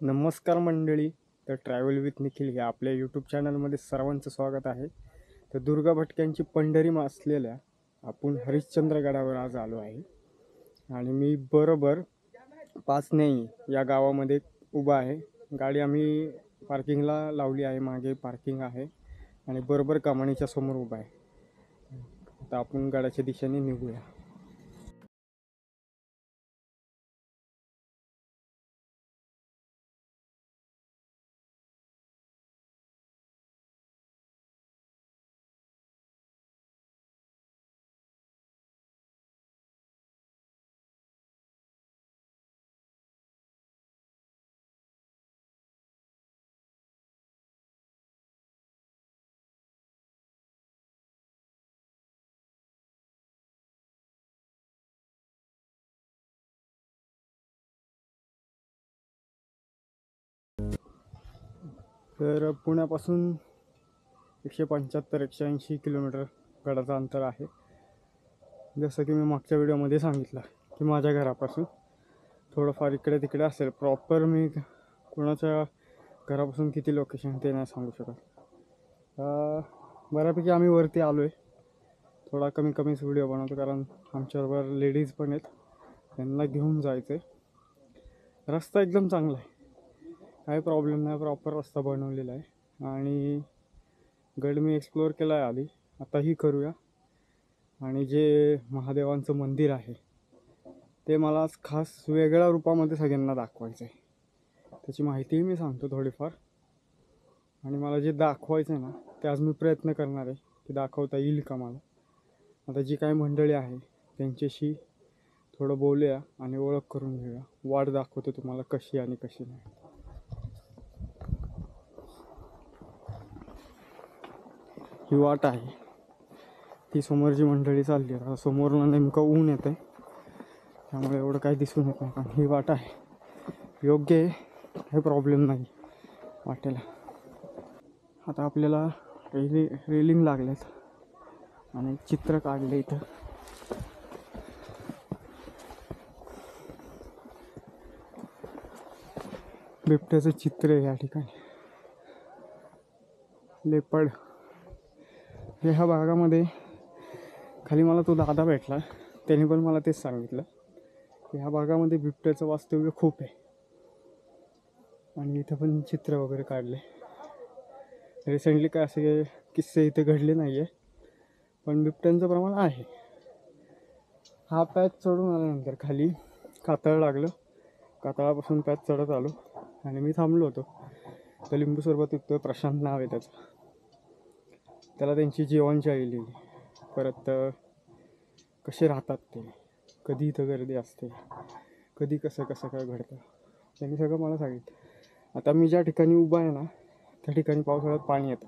नमस्कार मंडळी. तर ट्रॅव्हल विथ निखिल या आपल्या यूट्यूब चॅनलमध्ये सर्वांचं स्वागत आहे. तर दुर्गा भटक्यांची पंढरी असलेल्या आपण हरिश्चंद्रगडावर आज आलो आहे आणि मी बरोबर पाचनेई या गावामध्ये उभा आहे. गाडी आम्ही पार्किंगला लावली आहे, मागे पार्किंग आहे आणि बरोबर कमानीच्या समोर उभा आहे. आता आपण गडाच्या दिशेने निघूया. तर पुण्यापासून 175-180 किलोमीटर गडाचं अंतर आहे. जसं की मी मागच्या व्हिडिओमध्ये सांगितलं की माझ्या घरापासून थोडंफार इकडे तिकडे असेल. प्रॉपर मी कोणाच्या घरापासून किती लोकेशन ते नाही सांगू शकत. बऱ्यापैकी आम्ही वरती आलो आहे. थोडा कमीच व्हिडिओ बनवतो कारण आमच्याबरोबर लेडीज पण आहेत, त्यांना घेऊन जायचं आहे. रस्ता एकदम चांगला आहे, काही प्रॉब्लेम नाही. प्रॉपर रस्ता बनवलेला आहे आणि गड मी एक्सप्लोअर केला आहे आधी, आताही करूया. आणि जे महादेवांचं मंदिर आहे ते मला खास वेगळ्या रूपामध्ये सगळ्यांना दाखवायचं आहे. त्याची माहितीही मी सांगतो थोडीफार. आणि मला जे दाखवायचं आहे ना ते आज मी प्रयत्न करणार आहे की दाखवता येईल का मला. आता जी काही मंडळी आहे त्यांच्याशी थोडं बोलूया आणि ओळख करून घेऊया. वाट दाखवतो तुम्हाला कशी आणि कशी नाही. ही वाट आहे, ती समोर जी मंडळी चालली आहे. समोरनं नेमकं ऊन येतं आहे त्यामुळे एवढं काही दिसून येत नाही, पण ही वाट आहे, योग्य आहे, काही प्रॉब्लेम नाही वाटेला. आता आपल्याला रेलिंग लागलेत आणि चित्र काढले इथं. बिबट्याचं चित्र आहे या ठिकाणी. लेपर्ड ह्या भागामध्ये खाली मला तो दादा भेटला, त्याने पण मला तेच सांगितलं की ह्या भागामध्ये बिबट्याचं वास्तव्य खूप आहे. आणि इथं पण चित्र वगैरे काढले. रिसेंटली काय असे किस्से इथे घडले नाही आहे, पण बिबट्यांचं प्रमाण आहे. हा पॅच चढून आल्यानंतर खाली कातळ लागलं, कातळापासून पॅच चढत आलो आणि मी थांबलो होतो. तर लिंबू सरबत विकतो, प्रशांत नाव आहे त्याचं. त्याला त्यांची जीवनशैली लिहिली, परत कसे राहतात ते, कधी इथं गर्दी असते, कधी कसं काय घडतं, त्यांनी सगळं मला सांगितलं. आता मी ज्या ठिकाणी उभा आहे ना त्या ठिकाणी पावसाळ्यात पाणी येतं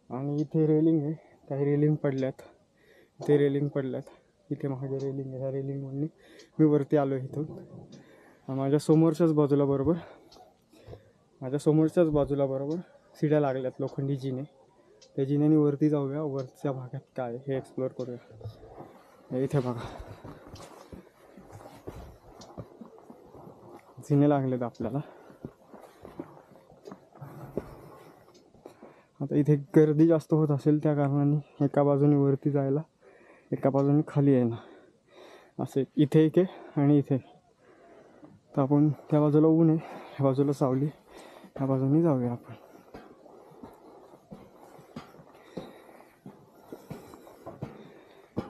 आणि इथे रेलिंग आहे, काही रेलिंग पडल्यात, इथे रेलिंग पडल्यात, इथे मागे रेलिंग आहे. ह्या रेलिंग म्हणून मी वरती आलो इथून. माझ्या समोरच्याच बाजूला बरोबर शिड्या लागल्यात लोखंडी जिने. त्या जिन्याने वरती जाऊया, वरच्या भागात काय हे एक्सप्लोअर करूया. इथे बघा जिने लागलेत आपल्याला. आता इथे गर्दी जास्त होत असेल त्या कारणाने एका बाजूने वरती जायला, एका बाजूने खाली यायला, असे इथे एक आहे आणि इथे. तर आपण त्या बाजूला ऊन आहे, ह्या बाजूला सावली, ह्या बाजूने जाऊया आपण.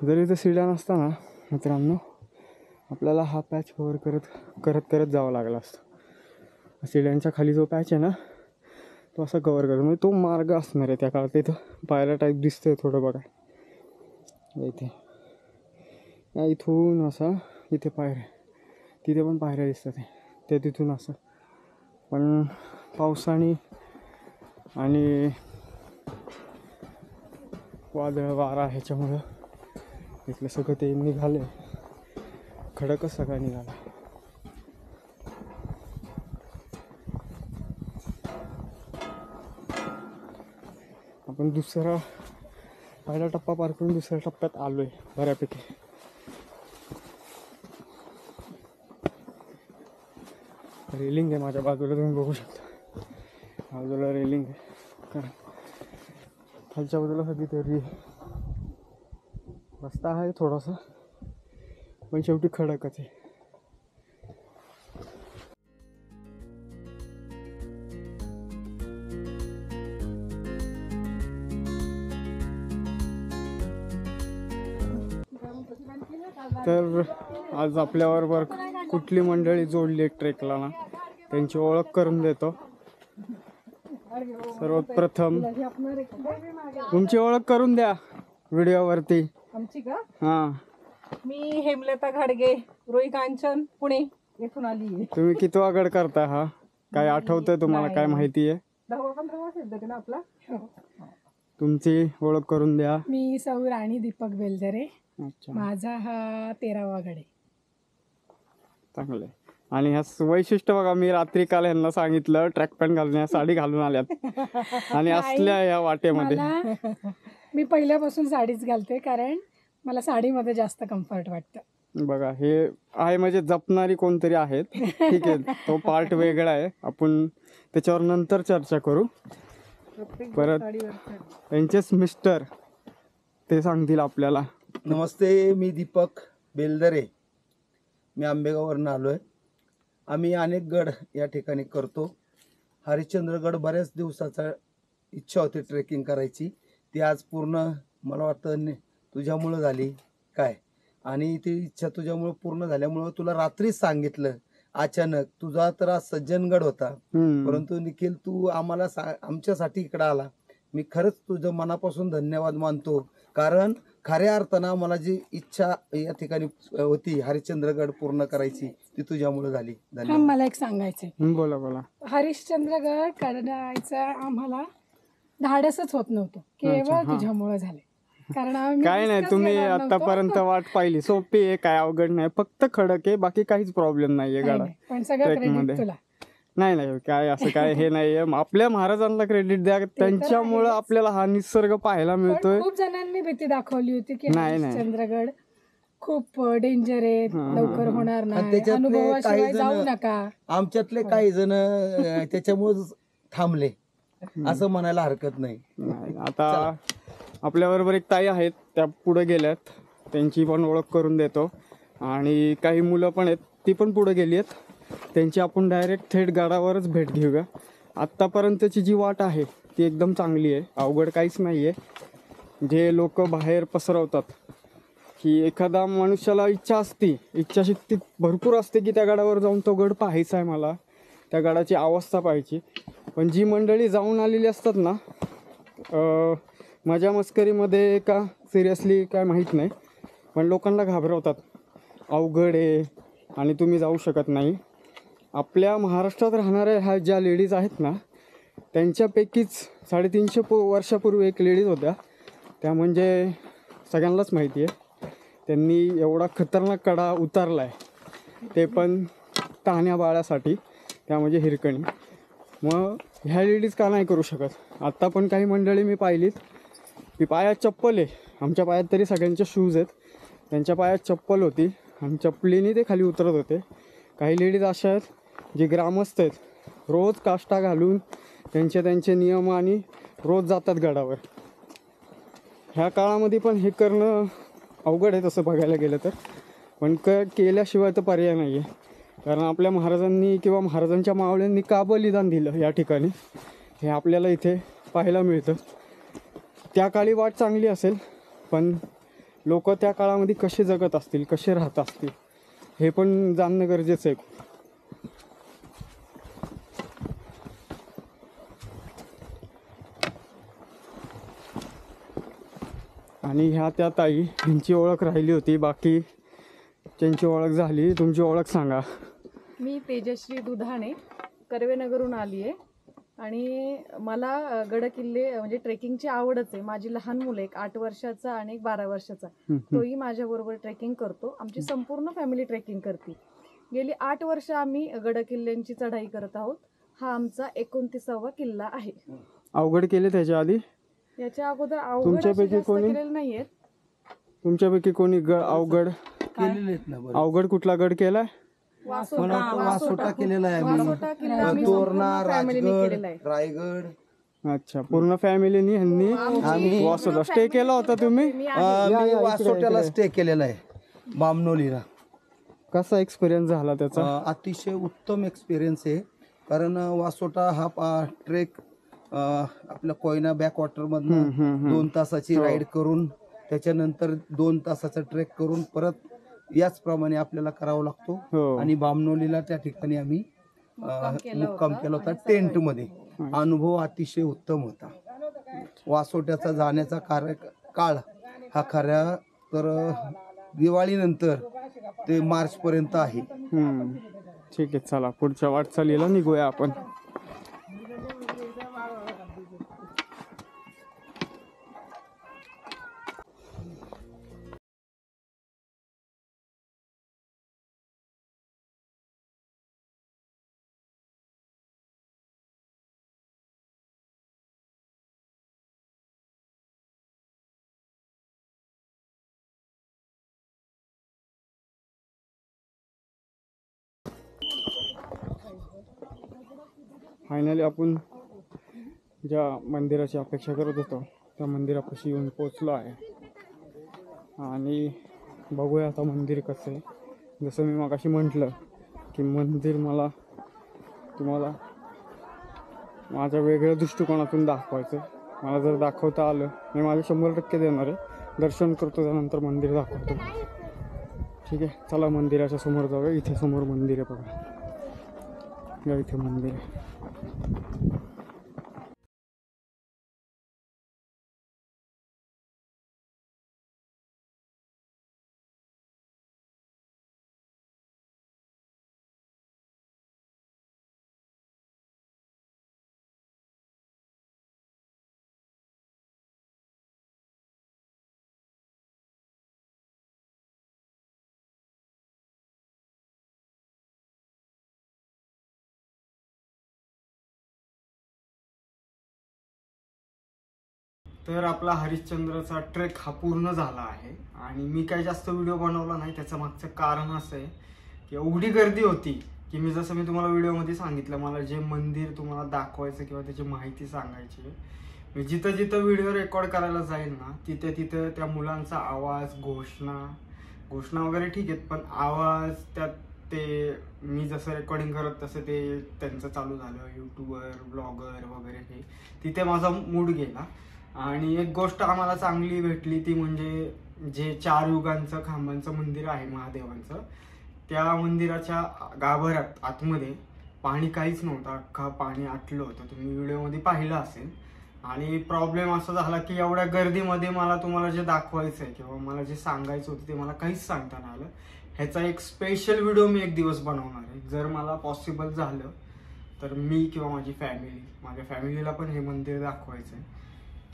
जर इथं शिड्या नसताना मित्रांनो आपल्याला हा पॅच कव्हर करत जावं लागला असतं. शिड्यांच्या खाली जो पॅच आहे ना तो असा कव्हर करतो, म्हणजे तो मार्ग असणार आहे त्या काळात. इथं पायऱ्या टाईप दिसतंय थोडं बघा इथे. इथून असा इथे पायऱ्या, तिथे पण पायऱ्या दिसतात त्या तिथून असं. पण पावसाने आणि वादळ वारा ह्याच्यामुळं इथलं सगळं ते निघालं, खडकच सगळं निघाला. आपण पहिला टप्पा पार करून दुसऱ्या टप्प्यात आलो आहे बऱ्यापैकी. रेलिंग आहे माझ्या बाजूला, तुम्ही बघू शकता बाजूला रेलिंग आहे. कारण खालच्या बाजूला सगळी तरी रस्ता आहे थोडासा, पण शेवटी खडकच आहे. तर आज आपल्याबरोबर कुठली मंडळी जोडली ट्रेकला ना, त्यांची ओळख करून देतो. सर्वात प्रथम तुमची ओळख करून द्या व्हिडिओवरती. आमची का? हा, मी हेमलता घाडगे, रोई कांचन, पुणे येथून आली. तुम्ही कितवा गड करता हा? काय आठवतंय तुम्हाला? काय माहिती आहे? 10-15 वर्ष येते ना आपला. तुमची ओळख करून द्या. मी सौ राणी दीपक बेलदरे. अच्छा, माझा हा 13वा गड आहे. चांगलं आहे. आणि ह्या वैशिष्ट्य बघा, मी रात्री काल यांना सांगितलं ट्रॅक पॅन्ट घालून या, साडी घालून आल्यात आणि असल्या या वाटेमध्ये. मी पहिल्यापासून साडीच घालते, कारण मला साडीमध्ये जास्त कम्फर्ट वाटतं. बघा, हे आहे म्हणजे जपणारी कोणतरी आहेत. ठीक आहे, तो पार्ट वेगळा आहे, आपण त्याच्यावर नंतर चर्चा करू. परत त्यांचेच मिस्टर ते सांगतील आपल्याला. नमस्ते, मी दीपक बेलदरे. मी आंबेगाववरून आलो आहे. आम्ही अनेक गड या ठिकाणी करतो. हरिश्चंद्रगड बऱ्याच दिवसाचा इच्छा होती ट्रेकिंग करायची, ती आज पूर्ण मला वाटतं तुझ्यामुळं झाली काय. आणि ती इच्छा तुझ्यामुळं पूर्ण झाल्यामुळं तुला रात्रीच सांगितलं अचानक. तुझा तर आज सज्जनगड होता, परंतु निखिल तू आम्हाला आमच्यासाठी इकडं आला. मी खरंच तुझं मनापासून धन्यवाद मानतो, कारण खऱ्या अर्थानं मला जी इच्छा या ठिकाणी होती हरिश्चंद्रगड पूर्ण करायची, ती तुझ्यामुळे झाली. धन्यवाद. मला एक सांगायचंय, बोला बोला. हरिश्चंद्रगड करायचं आम्हाला धाडसच होत नव्हतं, केवळ तुझ्यामुळे झाले. कारण काय नाही, तुम्ही आतापर्यंत वाट पाहिली, सोपी आहे, काय अवघड नाही, फक्त खडक आहे, बाकी काहीच प्रॉब्लेम नाहीये गाडा. पण सगळं क्रेडिट तुला. नाही नाही, काय असं काय हे नाहीये. आपल्या महाराजांना क्रेडिट द्या, त्यांच्यामुळे आपल्याला हा निसर्ग पाहायला मिळतोय. खूप जणांनी भीती दाखवली होती की हरिश्चंद्रगड खूप डेंजर आहे, लवकर होणार नाही, अनुभवाशिवाय जाऊ नका. आमच्यातले काही जण त्याच्यामुळे थांबले असं म्हणायला हरकत नाही. आता आपल्याबरोबर एक ताई आहेत, त्या पुढे गेल्यात, त्यांची पण ओळख करून देतो. आणि काही मुलं पण आहेत, ती पण पुढे गेली आहेत, त्यांची आपण डायरेक्ट थेट गडावरच भेट घेऊया. आत्तापर्यंतची जी वाट आहे ती एकदम चांगली आहे, अवघड काहीच नाही आहे. जे लोक बाहेर पसरवतात की एखादा मनुष्याला इच्छा असते, इच्छाशक्ती भरपूर असते की त्या गडावर जाऊन तो गड पाहायचा आहे, मला त्या गडाची अवस्था पाहायची. पण जी मंडळी जाऊन आलेली असतात ना, मजा मस्करीमध्ये का सिरियसली काय माहीत नाही, पण लोकांना घाबरवतात, अवघड आहे आणि तुम्ही जाऊ शकत नाही. आपल्या महाराष्ट्रात राहणाऱ्या ह्या ज्या लेडीज आहेत ना, त्यांच्यापैकीच 350 वर्षापूर्वी एक लेडीज होत्या, त्या म्हणजे सगळ्यांनाच माहिती आहे. त्यांनी एवढा खतरनाक कडा उतारला आहे, ते पण तान्या बाळासाठी, त्या म्हणजे हिरकणी. मग ह्या लेडीज का नाही करू शकत? आत्ता पण काही मंडळी मी पाहिलीत की पायात चप्पल आहे, आमच्या पायात तरी सगळ्यांचे शूज आहेत, त्यांच्या पायात चप्पल होती आणि चपलीने ते खाली उतरत होते. काही लेडीज अशा आहेत जे ग्रामस्थ आहेत, रोज काष्टा घालून त्यांचे नियम आणि रोज जातात गडावर. ह्या काळामध्ये पण हे करणं अवघड आहे तसं बघायला गेलं तर, पण केल्याशिवाय तर पर्याय नाही आहे. कारण आपल्या महाराजांनी किंवा महाराजांच्या मावळ्यांनी का बलिदान दिलं या ठिकाणी, हे आपल्याला इथे पाहायला मिळतं. त्या काळी वाट चांगली असेल, पण लोक त्या काळामध्ये कसे जगत असतील, कसे राहत असतील, हे पण जाणणं गरजेचं आहे. आणि ह्या त्या ताई, ह्यांची ओळख राहिली होती, बाकी त्यांची ओळख झाली. तुमची ओळख सांगा. मी तेजश्री दुधाणे, कर्वेनगरहून आली आहे आणि मला गड किल्ले म्हणजे ट्रेकिंगची आवडच आहे. माझी लहान मुलं, एक 8 वर्षाचा आणि एक 12 वर्षाचा, तोही माझ्याबरोबर ट्रेकिंग करतो. आमची संपूर्ण फॅमिली ट्रेकिंग करते. गेली 8 वर्ष आम्ही गड किल्ल्यांची चढाई करत आहोत. हा आमचा 29वा किल्ला आहे. अवघड केले त्याच्या आधी? याच्या अगोदर तुमच्यापैकी कोणी नाहीयेत. तुमच्यापैकी कोणी अवघड केलेले आहेत ना? अवघड कुठला गड केलाय? वासोटा केलेला आहे वासोटा किल्ला आम्ही आम्ही तोरणा, संपूर्ण फॅमिलीने केलेला राजगड, आहे. रायगड. अच्छा, पूर्ण फॅमिलीनी ह्यांनी आम्ही वासोटा स्टे केला होता तुम्ही? मी आहे. मी वासोट्याला स्टे केलेला आहे, बामनोलीला. कसा एक्सपिरियन्स झाला त्याचा? अतिशय उत्तम एक्सपिरियन्स आहे. कारण वासोटा हा ट्रेक आपल्या कोयना बॅकवॉटर मधून 2 तासाची राईड करून त्याच्यानंतर 2 तासाचा ट्रेक करून परत याचप्रमाणे आपल्याला करावा लागतो. हो. आणि बामनोलीला त्या ठिकाणी आम्ही मुक्काम केला होता टेंट मध्ये. अनुभव अतिशय उत्तम होता. वासोट्याचा जाण्याचा काळ हा खऱ्या तर दिवाळीनंतर ते मार्च पर्यंत आहे. ठीक आहे, चला पुढच्या वाटचालीला निघूया आपण. फायनली आपण ज्या मंदिराची अपेक्षा करत होतो त्या मंदिरापाशी येऊन पोचलो आहे. आणि बघूया आता मंदिर कसं आहे. जसं मी मगाशी म्हटलं की मंदिर मला तुम्हाला माझ्या वेगळ्या दृष्टिकोनातून दाखवायचं. मला जर दाखवता आलं मी माझे 100% देणार आहे. दर्शन करतो, त्यानंतर मंदिर दाखवतो. ठीक आहे, चला मंदिराच्या समोर जाऊया. इथे समोर मंदिर आहे बघा, या इथे मंदिर आहे. तर आपला हरिश्चंद्रचा ट्रेक हा पूर्ण झाला आहे. आणि मी काही जास्त व्हिडिओ बनवला नाही. त्याचं मागचं कारण असं आहे की एवढी गर्दी होती की मी तुम्हाला व्हिडिओमध्ये सांगितलं, मला जे मंदिर तुम्हाला दाखवायचं किंवा त्याची माहिती सांगायची, मी जिथं जिथं व्हिडिओ रेकॉर्ड करायला जाईल ना तिथं त्या मुलांचा आवाज, घोषणा वगैरे ठीक आहेत, पण आवाज त्यात ते मी जसं रेकॉर्डिंग करत तसं ते त्यांचं चालू झालं. यूट्यूबर, ब्लॉगर वगैरे हे तिथे माझा मूड गेला. आणि एक गोष्ट आम्हाला चांगली भेटली ती म्हणजे जे 4 युगांचं खांबांचं मंदिर आहे महादेवांचं, त्या मंदिराच्या गाभाऱ्यात आतमध्ये पाणी काहीच नव्हतं. अख्खा पाणी आटलं होतं. तुम्ही व्हिडिओमध्ये पाहिलं असेल. आणि प्रॉब्लेम असा झाला की एवढ्या गर्दीमध्ये मला तुम्हाला जे दाखवायचं आहे किंवा मला जे सांगायचं होतं ते मला काहीच सांगता नाही आलं. ह्याचा एक स्पेशल व्हिडिओ मी एक दिवस बनवणार आहे. जर मला पॉसिबल झालं तर मी किंवा माझ्या फॅमिलीला पण हे मंदिर दाखवायचं आहे.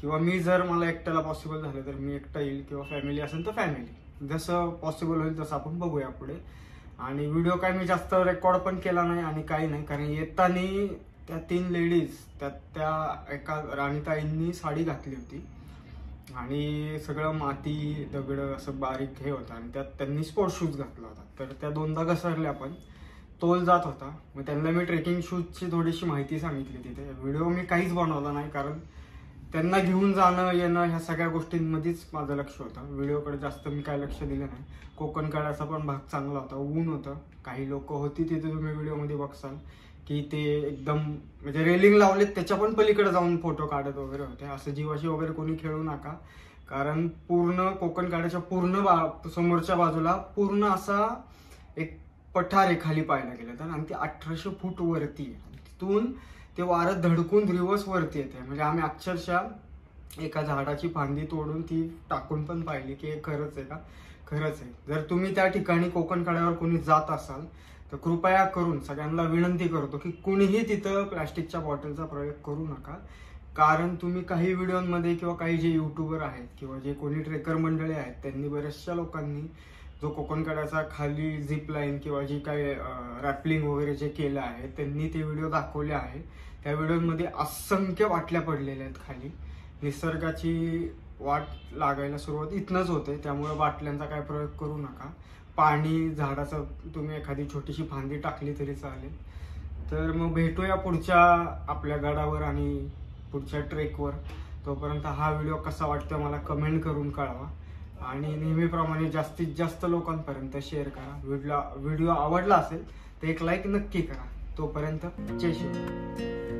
किंवा जर मला एकट्याला पॉसिबल झालं तर मी एकटा येईल, किंवा फॅमिली असेल तर फॅमिली. जसं पॉसिबल होईल तसं आपण बघूया पुढे. आणि व्हिडिओ काय मी जास्त रेकॉर्ड पण केला नाही आणि काही नाही, कारण येताना त्या 3 लेडीज त्या एका राणीताईंनी साडी घातली होती आणि सगळं माती दगड असं बारीक हे होतं आणि त्यात त्यांनी स्पोर्ट्स शूज घातला होता. तर त्या 2दा घसरल्या, पण तोल जात होता. मग त्यांना मी ट्रेकिंग शूजची थोडीशी माहिती सांगितली तिथे. व्हिडिओ मी काहीच बनवला नाही, कारण त्यांना घेऊन जाणं येणं ह्या सगळ्या गोष्टींमध्येच माझं लक्ष होतं. व्हिडिओकडे जास्त मी काय लक्ष दिलं नाही. कोकण कड्याचा पण भाग चांगला होता, ऊन होतं. काही लोक होती तिथे, तुम्ही व्हिडिओमध्ये बघसाल की ते एकदम म्हणजे रेलिंग लावलेत त्याच्या पण पलीकडे जाऊन फोटो काढत वगैरे होते. असं जीवाशी वगैरे कोणी खेळू नका, कारण पूर्ण कोकण कड्याच्या पूर्ण समोरच्या बाजूला पूर्ण असा एक पठार आहे खाली पाहायला गेलं तर, आणि ते 1800 फूट वरती आहे. तिथून ते वारं धडकून रिवर्स वरती येते. म्हणजे आम्ही अक्षरशः एका झाडाची फांदी तोडून ती टाकून पण पाहिली की हे खरंच आहे का. खरंच आहे. जर तुम्ही त्या ठिकाणी कोकण कड्यावर कोणी जात असाल तर कृपया करून सगळ्यांना विनंती करतो की कुणीही तिथं प्लॅस्टिकच्या बॉटलचा प्रयोग करू नका. कारण तुम्ही काही व्हिडिओमध्ये किंवा काही जे युट्यूबर आहेत किंवा जे कोणी ट्रेकर मंडळी आहेत त्यांनी बऱ्याचशा लोकांनी जो कोकण कड्याचा खाली झिप लाईन किंवा जी काही रॅपलिंग वगैरे जे केलं आहे त्यांनी ते व्हिडिओ दाखवले आहे. त्या व्हिडिओमध्ये असंख्य बाटल्या पडलेल्या आहेत खाली. निसर्गाची वाट लागायला सुरुवात इथनंच होते, त्यामुळे बाटल्यांचा काय प्रयोग करू नका. पाणी झाडाचं तुम्ही एखादी छोटीशी फांदी टाकली तरी चालेल. तर मग भेटूया पुढच्या आपल्या गडावर आणि पुढच्या ट्रेकवर. तोपर्यंत हा व्हिडिओ कसा वाटतो मला कमेंट करून कळवा आणि नेहमीप्रमाणे जास्तीत जास्त लोकांपर्यंत शेअर करा. व्हिडिओ आवडला असेल तर एक लाईक नक्की करा. तोपर्यंत जय शिवराय.